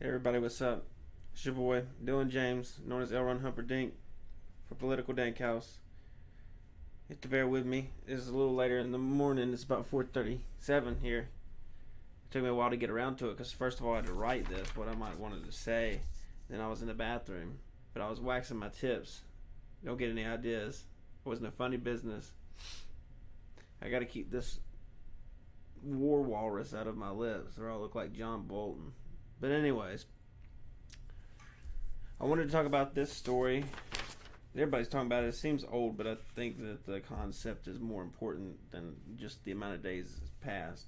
Hey everybody, what's up? It's your boy, Dylan James, known as L. Ron Humperdinck for Political Dank House. You have to bear with me. It's a little later in the morning. It's about 4:37 here. It took me a while to get around to it because first of all I had to write this, what I might wanted to say. Then I was in the bathroom, but I was waxing my tips. Don't get any ideas. It wasn't a funny business. I got to keep this war walrus out of my lips or I'll look like John Bolton. But anyways, I wanted to talk about this story. Everybody's talking about it. It seems old, but I think that the concept is more important than just the amount of days that's passed.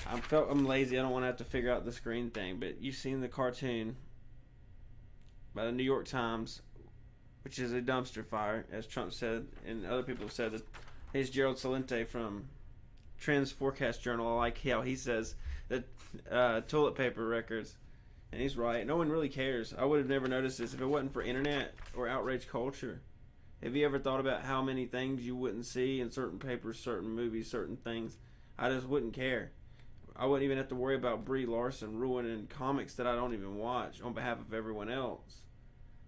I'm lazy. I don't want to have to figure out the screen thing. But you've seen the cartoon by the New York Times, which is a dumpster fire, as Trump said, and other people have said that. Here's Gerald Celente from Trends Forecast Journal. I like how he says that toilet paper records, and he's right. No one really cares. I would have never noticed this if it wasn't for internet or outrage culture. Have you ever thought about how many things you wouldn't see in certain papers, certain movies, certain things? I just wouldn't care. I wouldn't even have to worry about Brie Larson ruining comics that I don't even watch on behalf of everyone else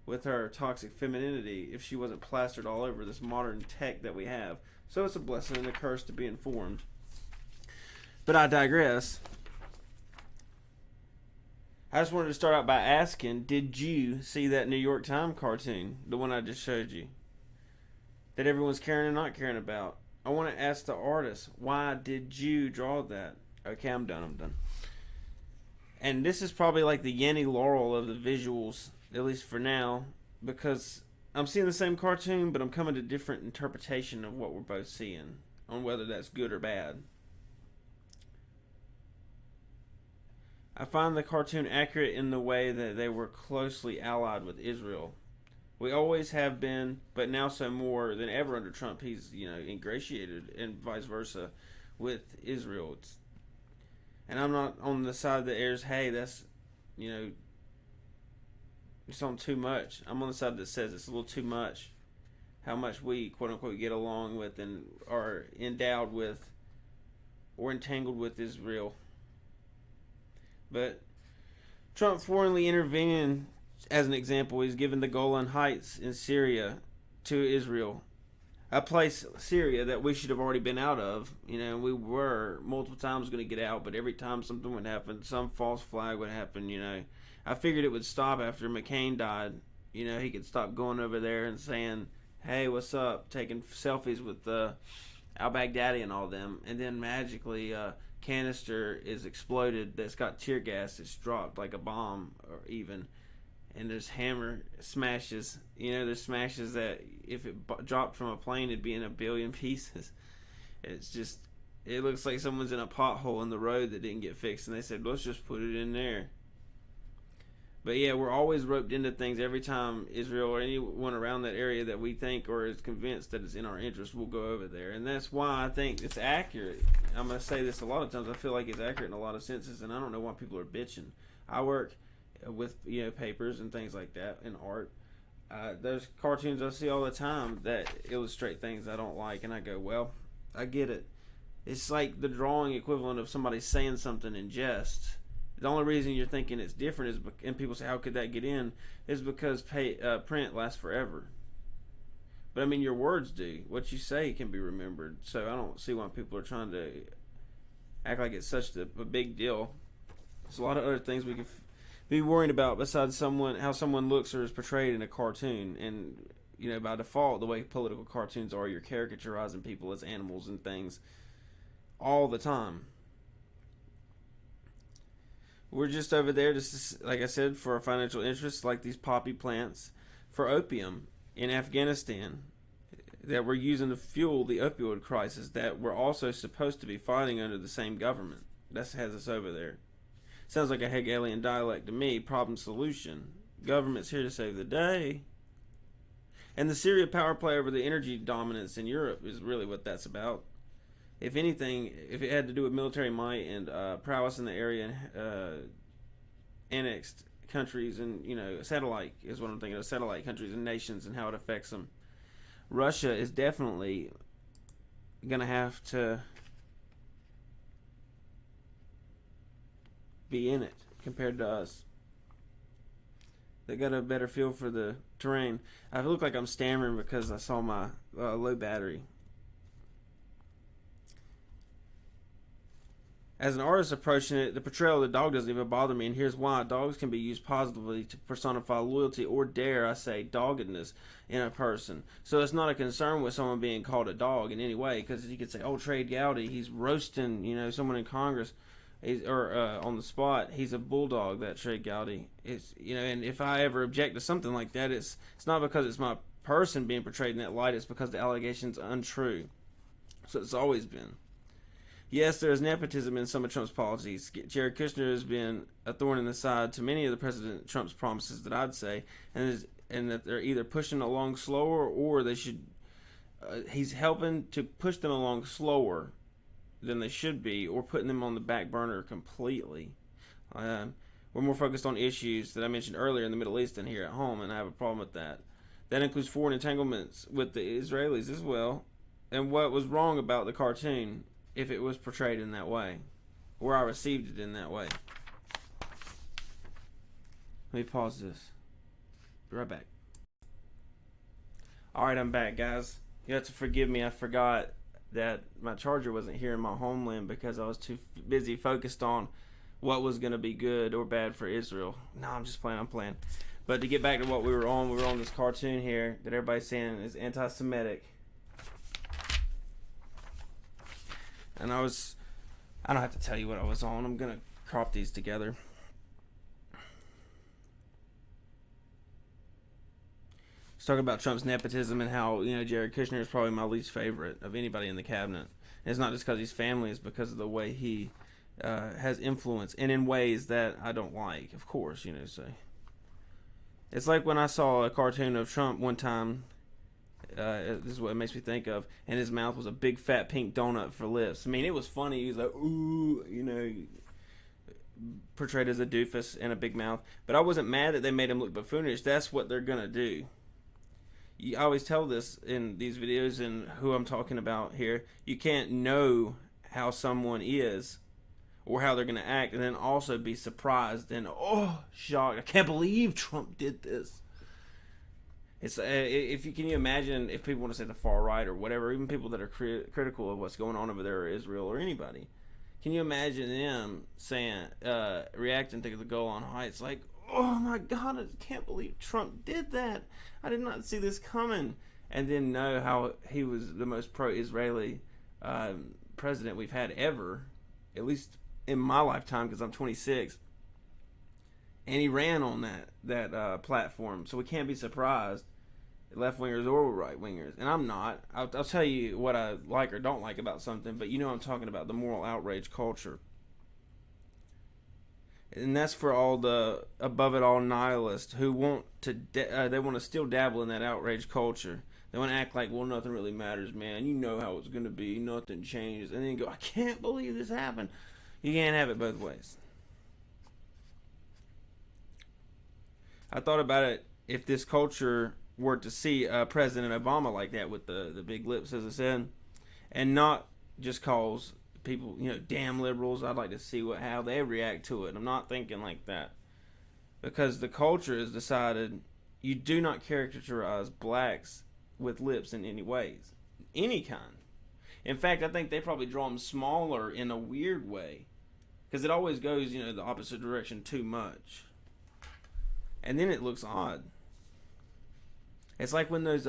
with her toxic femininity if she wasn't plastered all over this modern tech that we have. So it's a blessing and a curse to be informed. But I digress. I just wanted to start out by asking, did you see that New York Times cartoon, the one I just showed you, that everyone's caring and not caring about? I want to ask the artist, why did you draw that? Okay, I'm done. And this is probably like the Yanny Laurel of the visuals, at least for now, because I'm seeing the same cartoon, but I'm coming to different interpretation of what we're both seeing, on whether that's good or bad. I find the cartoon accurate in the way that they were closely allied with Israel. We always have been, but now so more than ever under Trump, he's, ingratiated and vice versa with Israel. And I'm not on the side that airs, hey, that's, it's on too much. I'm on the side that says it's a little too much. How much we, quote unquote, get along with and are endowed with or entangled with Israel. But Trump foreignly intervened, as an example, he's given the Golan Heights in Syria to Israel. A place, Syria, that we should have already been out of. We were multiple times going to get out, but every time something would happen, some false flag would happen, I figured it would stop after McCain died. He could stop going over there and saying, hey, what's up? Taking selfies with al-Baghdadi and all them. And then magically, canister is exploded that's got tear gas. It's dropped like a bomb or even. And there's hammer smashes. There's smashes that if it dropped from a plane, it'd be in a billion pieces. It's just, it looks like someone's in a pothole in the road that didn't get fixed. And they said, let's just put it in there. But yeah, we're always roped into things every time Israel or anyone around that area that we think or is convinced that it's in our interest, we'll go over there. And that's why I think it's accurate. I'm going to say this a lot of times. I feel like it's accurate in a lot of senses, and I don't know why people are bitching. I work with papers and things like that and art. There's cartoons I see all the time that illustrate things I don't like, and I go, well, I get it. It's like the drawing equivalent of somebody saying something in jest. The only reason you're thinking it's different is, and people say, how could that get in, is because print lasts forever. But I mean, your words do. What you say can be remembered. So I don't see why people are trying to act like it's such a big deal. There's a lot of other things we could be worried about besides how someone looks or is portrayed in a cartoon. And by default, the way political cartoons are, you're caricaturizing people as animals and things all the time. We're just over there, just like I said, for our financial interests, like these poppy plants, for opium in Afghanistan, that we're using to fuel the opioid crisis that we're also supposed to be fighting under the same government. That has us over there. Sounds like a Hegelian dialect to me. Problem solution. Government's here to save the day. And the Syria power play over the energy dominance in Europe is really what that's about. If anything, if it had to do with military might and prowess in the area, annexed countries and, satellite is what I'm thinking of, satellite countries and nations and how it affects them. Russia is definitely going to have to be in it. compared to us. They got a better feel for the terrain. I look like I'm stammering because I saw my low battery. As an artist approaching it, the portrayal of the dog doesn't even bother me, and here's why. Dogs can be used positively to personify loyalty or, dare I say, doggedness in a person. So it's not a concern with someone being called a dog in any way, because you could say, oh, Trey Gowdy, he's roasting, someone in Congress, or on the spot. He's a bulldog, that Trey Gowdy. It's, and if I ever object to something like that, it's not because it's my person being portrayed in that light. It's because the allegation's untrue. So it's always been. Yes, there is nepotism in some of Trump's policies. Jared Kushner has been a thorn in the side to many of the President Trump's promises that I'd say, and that they're either pushing along slower or they should. He's helping to push them along slower than they should be, or putting them on the back burner completely. We're more focused on issues that I mentioned earlier in the Middle East than here at home, and I have a problem with that. That includes foreign entanglements with the Israelis as well, and what was wrong about the cartoon if it was portrayed in that way, or I received it in that way. Let me pause this. Be right back. Alright, I'm back, guys. You have to forgive me. I forgot that my charger wasn't here in my homeland because I was too busy focused on what was going to be good or bad for Israel. No, I'm just playing. I'm playing. But to get back to what we were on this cartoon here that everybody's saying is anti-Semitic. And I don't have to tell you what I was on. I'm going to crop these together. Let's talk about Trump's nepotism and how, Jared Kushner is probably my least favorite of anybody in the cabinet. And it's not just because he's family, it's because of the way he has influence, and in ways that I don't like, of course, so. It's like when I saw a cartoon of Trump one time. This is what it makes me think of, and his mouth was a big fat pink donut for lips. I mean, it was funny. He was like, ooh, portrayed as a doofus and a big mouth. But I wasn't mad that they made him look buffoonish. That's what they're gonna do. I always tell this in these videos and who I'm talking about here. You can't know how someone is or how they're gonna act, and then also be surprised and shocked. I can't believe Trump did this. It's if you can you imagine if people want to say the far right or whatever, even people that are critical of what's going on over there, or Israel or anybody, can you imagine them saying, reacting to the Golan Heights like, oh my God, I can't believe Trump did that. I did not see this coming. And then know how he was the most pro-Israeli president we've had ever, at least in my lifetime, because I'm 26. And he ran on that platform, so we can't be surprised, left wingers or right wingers. And I'm not. I'll tell you what I like or don't like about something, but I'm talking about the moral outrage culture. And that's for all the above it all nihilists who want to they want to still dabble in that outrage culture. They want to act like, well, nothing really matters, man. You know how it's going to be. Nothing changes. And then go, I can't believe this happened. You can't have it both ways. I thought about it if this culture were to see President Obama like that with the big lips, as I said, and not just calls people, damn liberals. I'd like to see how they react to it. I'm not thinking like that, because the culture has decided you do not characterize blacks with lips in any ways, any kind. In fact, I think they probably draw them smaller in a weird way, because it always goes, the opposite direction too much. And then it looks odd. It's like when those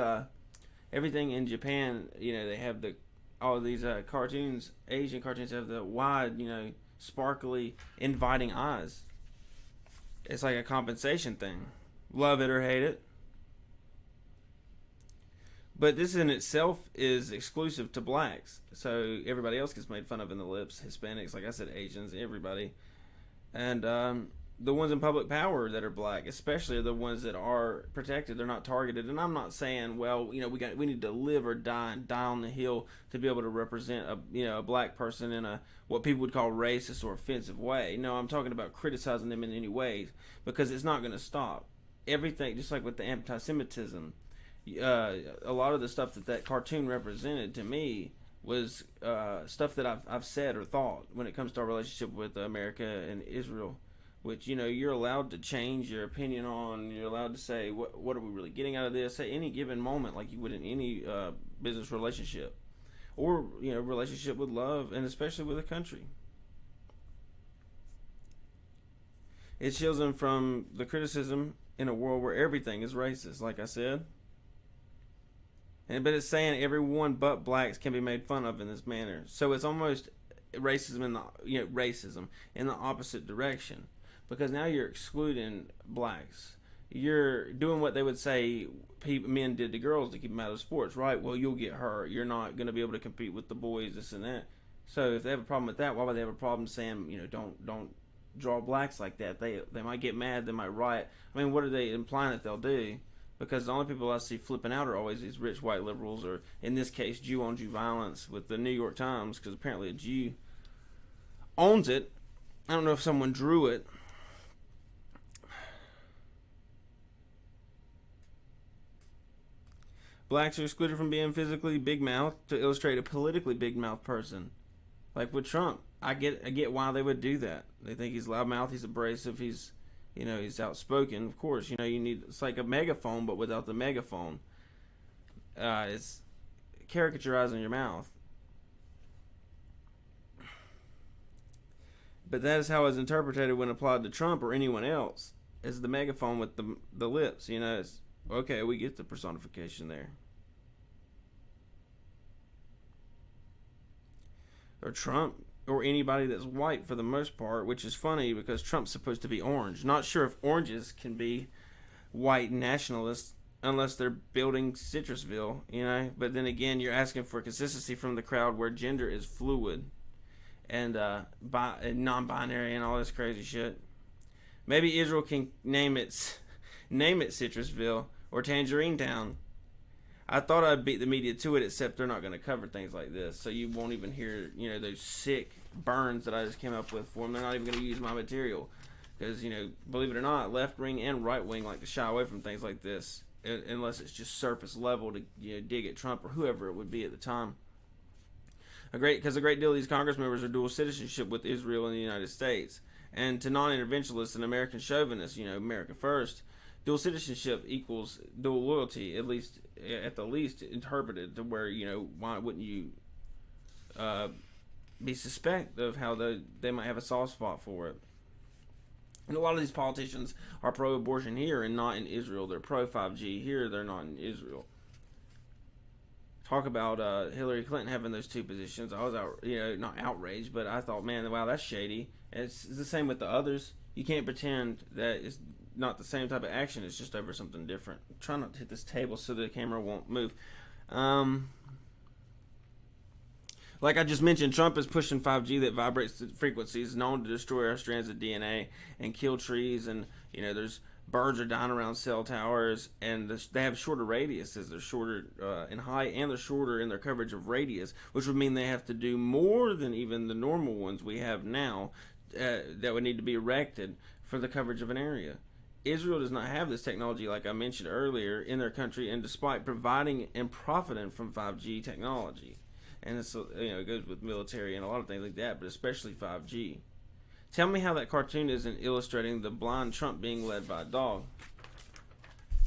everything in Japan, they have all these cartoons, Asian cartoons have the wide, sparkly, inviting eyes. It's like a compensation thing. Love it or hate it. But this in itself is exclusive to blacks. So everybody else gets made fun of in the lips. Hispanics, like I said, Asians, everybody. And the ones in public power that are black, especially, are the ones that are protected. They're not targeted. And I'm not saying, well, we need to live or die and die on the hill to be able to represent a black person in a what people would call racist or offensive way. No, I'm talking about criticizing them in any ways, because it's not going to stop. Everything, just like with the anti-Semitism, a lot of the stuff that cartoon represented to me was stuff that I've said or thought when it comes to our relationship with America and Israel. which you're allowed to change your opinion on. You're allowed to say what are we really getting out of this at any given moment, like you would in any business relationship or relationship with love, and especially with a country. It shields them from the criticism in a world where everything is racist, like I said. But it's saying everyone but blacks can be made fun of in this manner. So it's almost racism in the opposite direction, because now you're excluding blacks. You're doing what they would say men did to girls to keep them out of sports, right? Well, you'll get hurt. You're not going to be able to compete with the boys, this and that. So if they have a problem with that, why would they have a problem saying, don't draw blacks like that? They might get mad. They might riot. I mean, what are they implying that they'll do? Because the only people I see flipping out are always these rich white liberals, or in this case, Jew-on-Jew violence with the New York Times, because apparently a Jew owns it. I don't know if someone drew it. Blacks are excluded from being physically big-mouthed to illustrate a politically big-mouthed person. Like with Trump. I get why they would do that. They think he's loudmouth, he's abrasive, he's outspoken. Of course, it's like a megaphone, but without the megaphone. It's caricaturizing your mouth. But that is how it's interpreted when applied to Trump or anyone else, as the megaphone with the lips. It's okay. We get the personification there. Or Trump, or anybody that's white for the most part, which is funny because Trump's supposed to be orange. Not sure if oranges can be white nationalists unless they're building Citrusville, But then again, you're asking for consistency from the crowd where gender is fluid and non-binary and all this crazy shit. Maybe Israel can name it Citrusville or Tangerine Town. I thought I'd beat the media to it, except they're not going to cover things like this. So you won't even hear, those sick burns that I just came up with for them. They're not even going to use my material. Because, believe it or not, left wing and right wing like to shy away from things like this. Unless it's just surface level to dig at Trump or whoever it would be at the time. Because a great deal of these Congress members are dual citizenship with Israel and the United States. And to non-interventionists and American chauvinists, America first, dual citizenship equals dual loyalty, at the least interpreted to where, why wouldn't you be suspect of how they might have a soft spot for it. And a lot of these politicians are pro-abortion here and not in Israel. They're pro-5G here, they're not in Israel. Talk about Hillary Clinton having those two positions. I was not outraged, but I thought, man, wow, that's shady. And it's the same with the others. You can't pretend that it's not the same type of action. It's just over something different. I'm trying not to hit this table so the camera won't move. Like I just mentioned, Trump is pushing 5G that vibrates at frequencies known to destroy our strands of DNA and kill trees. And, there's birds are dying around cell towers, and they have shorter radiuses. They're shorter in height, and they're shorter in their coverage of radius, which would mean they have to do more than even the normal ones we have now that would need to be erected for the coverage of an area. Israel does not have this technology, like I mentioned earlier, in their country, and despite providing and profiting from 5G technology. And it's, it goes with military and a lot of things like that, but especially 5G. Tell me how that cartoon isn't illustrating the blind Trump being led by a dog,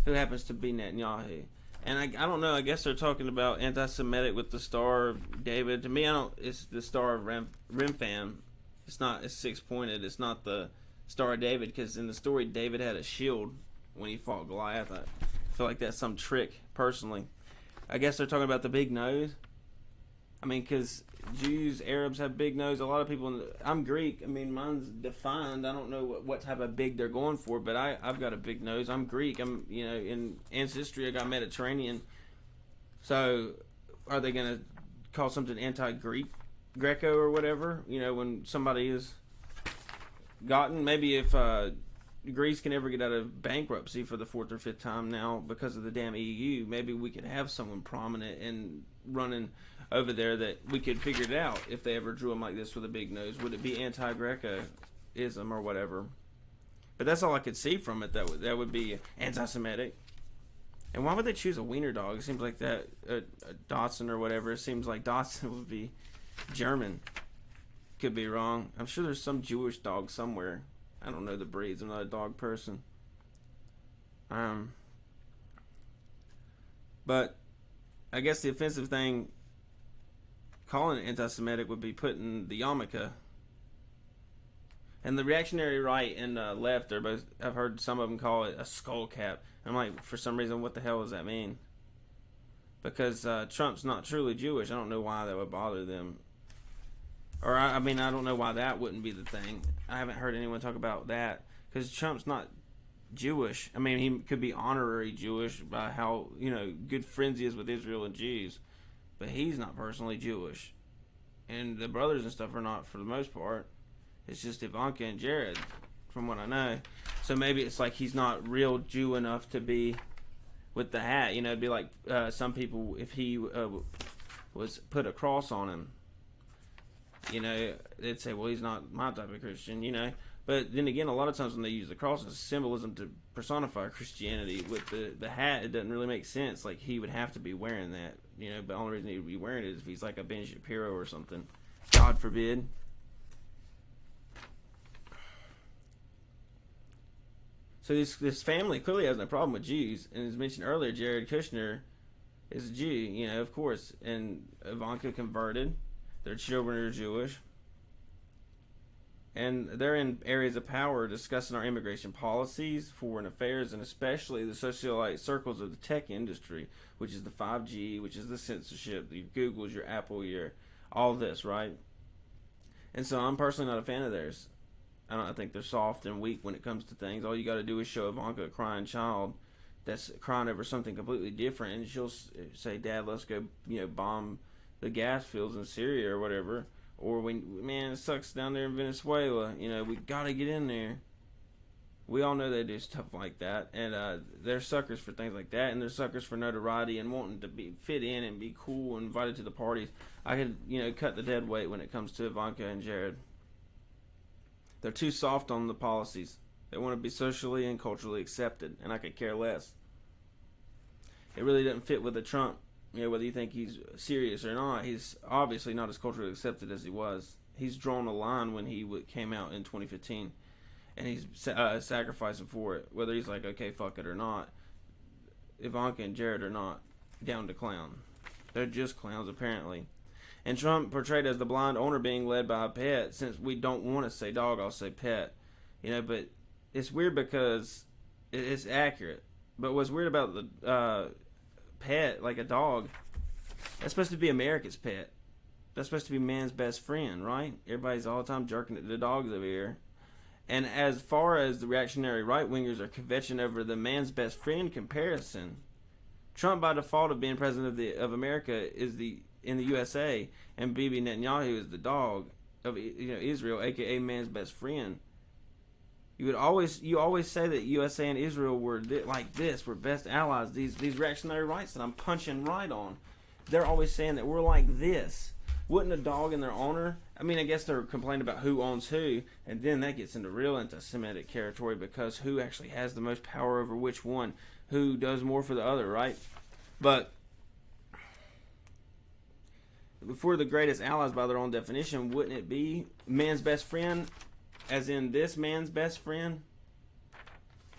who happens to be Netanyahu. And I don't know, I guess they're talking about anti-Semitic with the Star of David. To me, it's the Star of Remphan. It's six-pointed. It's not the Star of David, because in the story, David had a shield when he fought Goliath. I feel like that's some trick, personally. I guess they're talking about the big nose. I mean, because Jews, Arabs have big nose. A lot of people. I'm Greek. I mean, mine's defined. I don't know what type of big they're going for, but I've got a big nose. I'm Greek. I'm in ancestry I got Mediterranean. So, are they going to call something anti-Greek, Greco or whatever? When somebody is gotten, maybe if Greece can ever get out of bankruptcy for the fourth or fifth time now because of the damn EU, maybe we could have someone prominent and running over there that we could figure it out if they ever drew him like this with a big nose. Would it be anti-Greco-ism or whatever? But that's all I could see from it. That would be anti-Semitic. And why would they choose a wiener dog? It seems like that Dotson or whatever. It seems like Dotson would be German. Could be wrong. I'm sure there's some Jewish dog somewhere. I don't know the breeds. I'm not a dog person. But I guess the offensive thing, calling it anti-Semitic, would be putting the yarmulke. And the reactionary right and left are both. I've heard some of them call it a skull cap. I'm like, for some reason, what the hell does that mean? Because Trump's not truly Jewish. I don't know why that would bother them. Or I mean, I don't know why that wouldn't be the thing. I haven't heard anyone talk about that because Trump's not Jewish. I mean, he could be honorary Jewish by how good friends he is with Israel and Jews, but he's not personally Jewish, and the brothers and stuff are not for the most part. It's just Ivanka and Jared, from what I know. So maybe it's like he's not real Jew enough to be with the hat. It'd be like some people, if he was put a cross on him, they'd say, well, he's not my type of Christian, But then again, a lot of times when they use the cross as symbolism to personify Christianity, with the hat, it doesn't really make sense. Like, he would have to be wearing that, but the only reason he would be wearing it is if he's like a Ben Shapiro or something. God forbid. So this family clearly has no problem with Jews, and as mentioned earlier, Jared Kushner is a Jew, of course, and Ivanka converted. Their children are Jewish, and they're in areas of power discussing our immigration policies, foreign affairs, and especially the socialite circles of the tech industry, which is the 5G, which is the censorship, your Googles, your Apple, your all this, right? And so I'm personally not a fan of theirs. I think they're soft and weak when it comes to things. All you got to do is show Ivanka a crying child that's crying over something completely different, and she'll say, "Dad, let's go, bomb the gas fields in Syria or whatever." Or man, it sucks down there in Venezuela. We got to get in there. We all know they do stuff like that, and they're suckers for things like that, and they're suckers for notoriety and wanting to fit in and be cool and invited to the parties. I could cut the dead weight when it comes to Ivanka and Jared. They're too soft on the policies. They want to be socially and culturally accepted, and I could care less. It really doesn't fit with the Trump. Whether you think he's serious or not, he's obviously not as culturally accepted as he was. He's drawn a line when he came out in 2015, and he's sacrificing for it. Whether he's like, okay, fuck it or not, Ivanka and Jared are not down to clown. They're just clowns, apparently. And Trump portrayed as the blind owner being led by a pet. Since we don't want to say dog, I'll say pet. But it's weird because it's accurate. But what's weird about the pet, like a dog, that's supposed to be America's pet. That's supposed to be man's best friend, right? Everybody's all the time jerking at the dogs over here. And as far as the reactionary right-wingers are kvetching over the man's best friend comparison, Trump, by default of being president of America, is in the USA, and Bibi Netanyahu is the dog of Israel, aka man's best friend. You always say that USA and Israel were like this, we're best allies. These reactionary rights that I'm punching right on, they're always saying that we're like this. Wouldn't a dog and their owner? I mean, I guess they're complaining about who owns who, and then that gets into real anti-Semitic territory because who actually has the most power over which one, who does more for the other, right? But before the greatest allies by their own definition, wouldn't it be man's best friend, as in this man's best friend?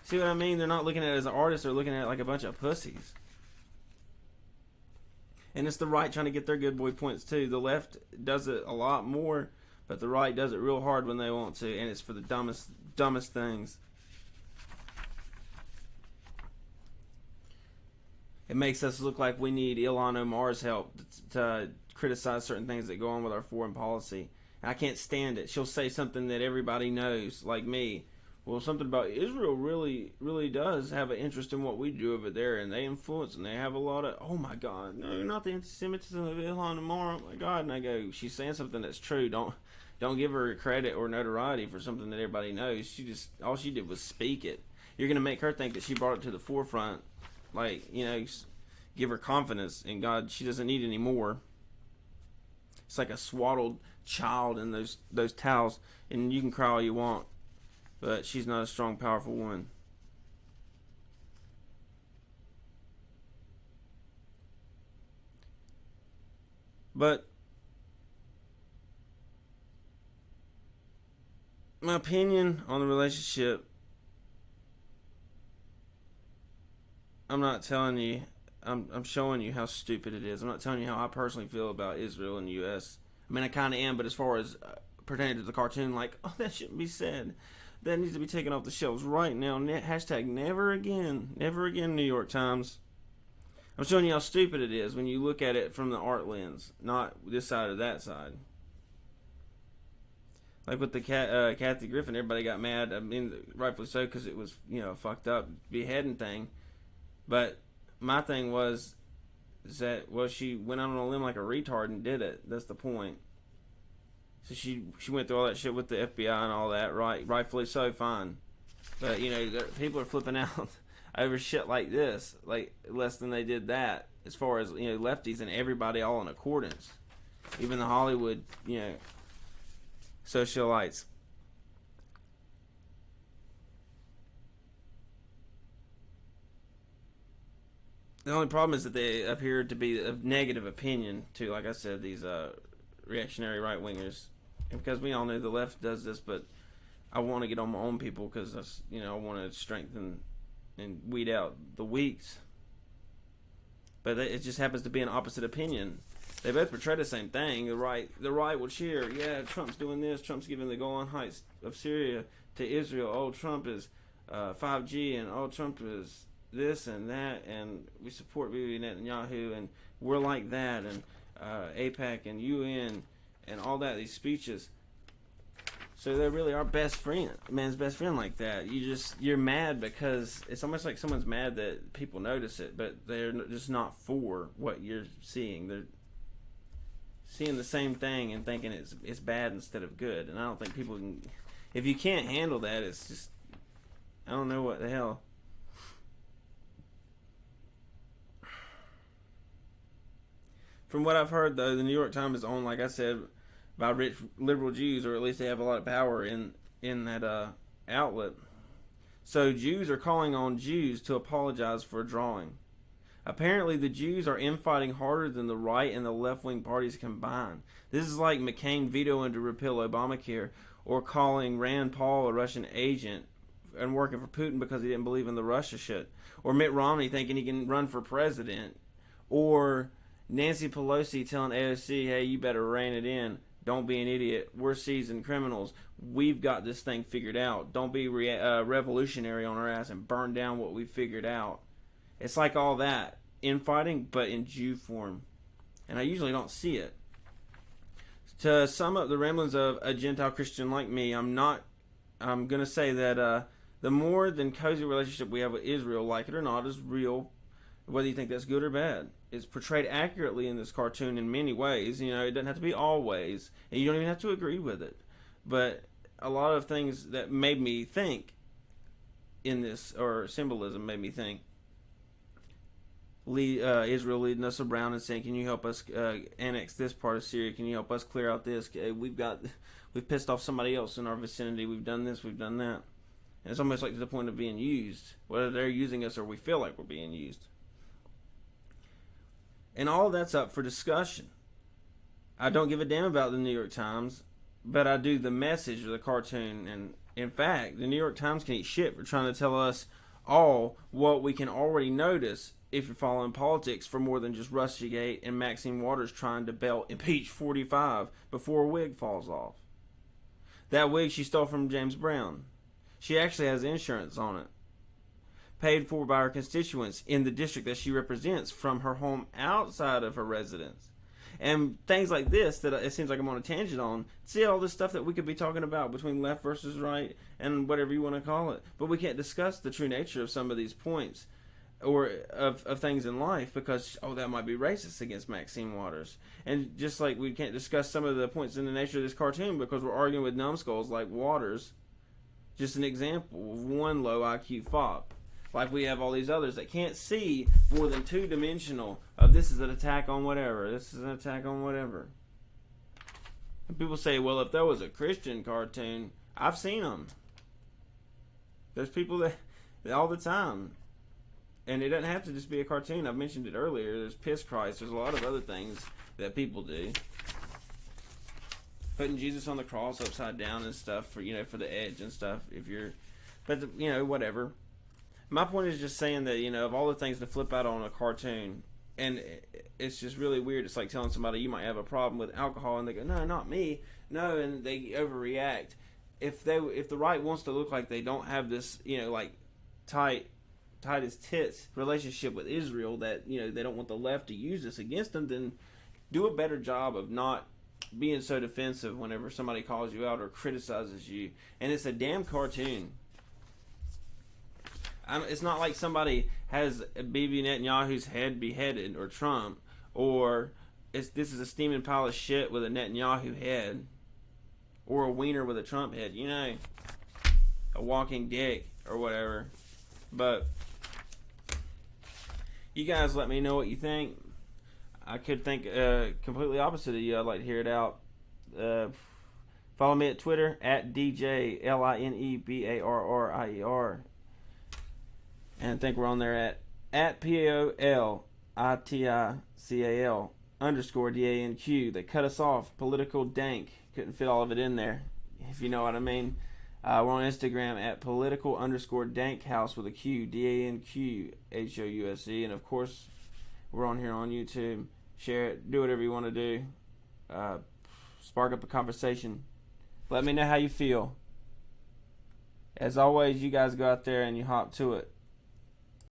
See what I mean? They're not looking at it as an artist, they're looking at it like a bunch of pussies. And it's the right trying to get their good boy points too. The left does it a lot more, but the right does it real hard when they want to, and it's for the dumbest things. It makes us look like we need Ilhan Omar's help to criticize certain things that go on with our foreign policy. And I can't stand it. She'll say something that everybody knows, like me. Well, something about Israel really does have an interest in what we do over there, and they influence, and they have a lot of, oh my God, no, not the anti-Semitism of Ilhan Omar, oh my God. And I go, she's saying something that's true. Don't give her credit or notoriety for something that everybody knows. All she did was speak it. You're going to make her think that she brought it to the forefront. Like, give her confidence in God. She doesn't need any more. It's like a swaddled child in those towels, and you can cry all you want, but she's not a strong, powerful woman. But My opinion on the relationship, I'm not telling you. I'm showing you how stupid it is. I'm not telling you how I personally feel about Israel and the U.S. I mean, I kind of am, but as far as pertaining to the cartoon, like, oh, that shouldn't be said. That needs to be taken off the shelves right now. Hashtag never again. Never again, New York Times. I'm showing you how stupid it is when you look at it from the art lens, not this side or that side. Like with the Kathy Griffin, everybody got mad. I mean, rightfully so, because it was, a fucked up beheading thing. But my thing was is that, well, she went out on a limb like a retard and did it. That's the point. So she went through all that shit with the FBI and all that, right? Rightfully so, fine. But, people are flipping out over shit like this, like less than they did that, as far as, lefties and everybody all in accordance. Even the Hollywood, socialites. The only problem is that they appear to be of negative opinion to, like I said, these reactionary right wingers, because we all know the left does this, but I want to get on my own people because I want to strengthen and weed out the weaks. But it just happens to be an opposite opinion. They both portray the same thing. The right will cheer, yeah, Trump's doing this. Trump's giving the Golan Heights of Syria to Israel. Oh, Trump is 5G, and oh, Trump is this and that, and we support Bibi Netanyahu, and we're like that, and AIPAC and UN and all that. These speeches. So they're really our best friend, man's best friend, like that. You're mad because it's almost like someone's mad that people notice it, but they're just not for what you're seeing. They're seeing the same thing and thinking it's bad instead of good. And I don't think people can. If you can't handle that, it's just, I don't know what the hell. From what I've heard, though, the New York Times is owned, like I said, by rich liberal Jews, or at least they have a lot of power in that outlet. So Jews are calling on Jews to apologize for drawing. Apparently, the Jews are infighting harder than the right and the left-wing parties combined. This is like McCain vetoing to repeal Obamacare, or calling Rand Paul a Russian agent and working for Putin because he didn't believe in the Russia shit, or Mitt Romney thinking he can run for president, or Nancy Pelosi telling AOC, hey, you better rein it in. Don't be an idiot. We're seasoned criminals. We've got this thing figured out. Don't be revolutionary on our ass and burn down what we figured out. It's like all that. Infighting, but in Jew form. And I usually don't see it. To sum up the ramblings of a Gentile Christian like me, I'm going to say that the more than cozy relationship we have with Israel, like it or not, is real, whether you think that's good or bad. It's portrayed accurately in this cartoon in many ways. It doesn't have to be always, and you don't even have to agree with it. But a lot of things that made me think in this, or symbolism made me think, Israel leading us around and saying, can you help us annex this part of Syria? Can you help us clear out this? We've pissed off somebody else in our vicinity. We've done this, we've done that. And it's almost like to the point of being used, whether they're using us or we feel like we're being used. And all that's up for discussion. I don't give a damn about the New York Times, but I do the message of the cartoon. And in fact, the New York Times can eat shit for trying to tell us all what we can already notice if you're following politics for more than just Russiagate and Maxine Waters trying to belt impeach 45 before a wig falls off. That wig she stole from James Brown. She actually has insurance on it, paid for by her constituents in the district that she represents from her home outside of her residence. And things like this that it seems like I'm on a tangent on. See all this stuff that we could be talking about between left versus right and whatever you want to call it. But we can't discuss the true nature of some of these points or of things in life because, that might be racist against Maxine Waters. And just like we can't discuss some of the points in the nature of this cartoon because we're arguing with numbskulls like Waters. Just an example of one low IQ fop. Like we have all these others that can't see more than two-dimensional of this is an attack on whatever. This is an attack on whatever. And people say, well, if there was a Christian cartoon, I've seen them. There's people that all the time. And it doesn't have to just be a cartoon. I've mentioned it earlier. There's Piss Christ. There's a lot of other things that people do. putting Jesus on the cross upside down and stuff for for the edge and stuff. But whatever. My point is just saying that of all the things to flip out on a cartoon, and it's just really weird. It's like telling somebody you might have a problem with alcohol, and they go, "No, not me." No, and they overreact. If the right wants to look like they don't have this like tight as tits relationship with Israel, that they don't want the left to use this against them, then do a better job of not being so defensive whenever somebody calls you out or criticizes you. And it's a damn cartoon. It's not like somebody has Bibi Netanyahu's head beheaded, or Trump, or this is a steaming pile of shit with a Netanyahu head, or a wiener with a Trump head, a walking dick or whatever. But you guys let me know what you think. I could think completely opposite of you. I'd like to hear it out. Follow me at Twitter at DJLINEBARRIER. And I think we're on there at PAOLITICAL _DANQ. They cut us off. Political dank. Couldn't fit all of it in there, if you know what I mean. We're on Instagram at political _dankhouse with a Q, DANQHOUSE. And of course, we're on here on YouTube. Share it. Do whatever you want to do. Spark up a conversation. Let me know how you feel. As always, you guys go out there and you hop to it.